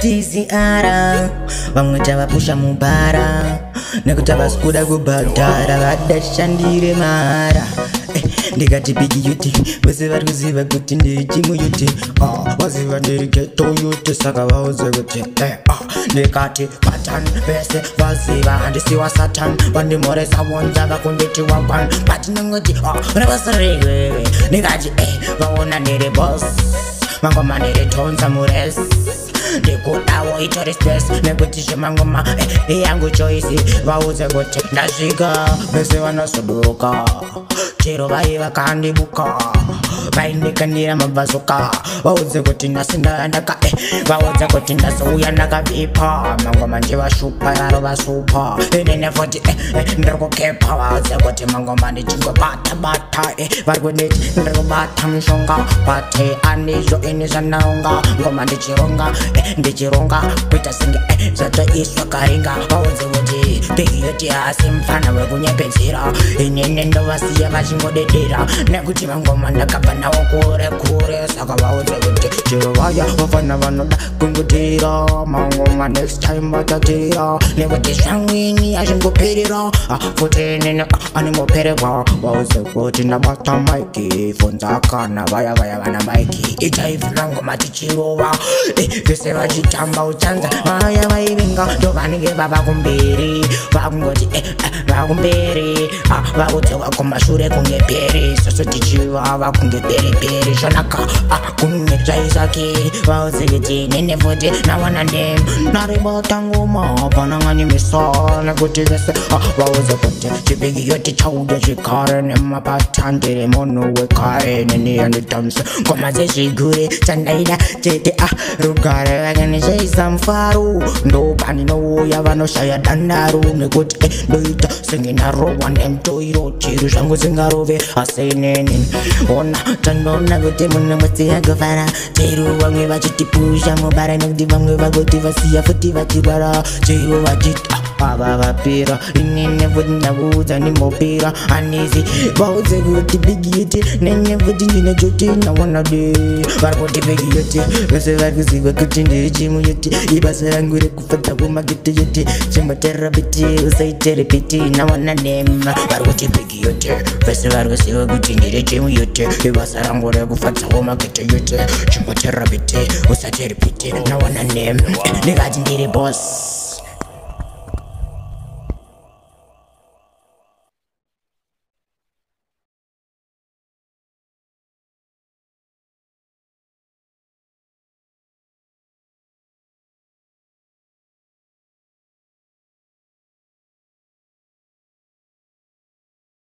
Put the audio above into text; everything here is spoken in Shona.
TCR vamwe tavapusha mubhara nekuti vasikuda kubhadhara vadashandire mara ndikati bigi yuti vese vari kuziva kuti ndiri chimu yuti vaziva ndiri geto yuti saka vauze kuti ndikati patan vese vaziva handisiwa satan vandimhoresa wonza vakunditi wagwan patinongoti ravasa rewewe ndikati vaona ndiri bos mangoma ndiri tonza muresi ndikudawo itori stress nekuti zvemangoma yangu choisi vauze kuti ndasvika vese vanozoduka chero vai vakandibuka vaindikanira mabvazuka vauze kuti ndasindandaka vauze kuti ndazouya ndakavipa mangoma ndivashupa raro vasupa inene futi ndiri kukepa vauze kuti mangoma ndichingobata vari kunditi ndiri kubata mishonga bate andizvo ini zvanaunga ngoma ndichironga kuita singe zvatoiswa karinga vauze kuti bigiyoti hasi mufana wekunyepedzera inene ndovasiya vachingodedera nekuti mangoma ndakabva nawo kure saka vauze kuti chero vaya vafana vanoda kungotera mangoma next time vatatera nekuti zvamwini azvingoperera futi nene animopererwa vauze kuti ndabata maiki fonzakana vaya vana maiki ichaivhira ngoma tichirova vese vachitamba uchanza vaya vaivinga ndovanenge vava kumberi vakungoti vakumberi vaudzewa kumashure kunge peri soso tichivava kunge periperi zvanaka kunge zvaisakiri vauze kuti nene futi nawana ndemu naribata ngoma pananganyimisa nekuti vese vauze kuti chibigiyoti chauya chikare nemapatandire munhu wekare neniyanditamisa ngoma dzezvigure chandaida chete rugare vakanishayisa mufaro ndopaninouya vanoshaya dandaru nekuti ndoita senge narowa nemutoiro chiro zvangu zingarove asi ineni ona tandoona kuti mune mwedzi yakufara chero vamwe vachitipusha mubara nekuti vamwe vagoti vasiya futi vachirwara chero vachita ava vapera inene futi ndakuudza ndimopera anisi vauze kuti bigiyoti nene futi ndine choti nawanade vari kuti bigiyoti vese vari kuziva kuti ndiri chimu yoti ibasa rangu rekufadza kumakete yoti chimboterera biti usaitere piti nawana nema vari kuti bigiyoti vese vari kuziva kuti ndiri chimu yoti ibasa rangu rekufadza kumakete yoti chimboterera biti usaitere piti nawana nema ndikati ndiri boss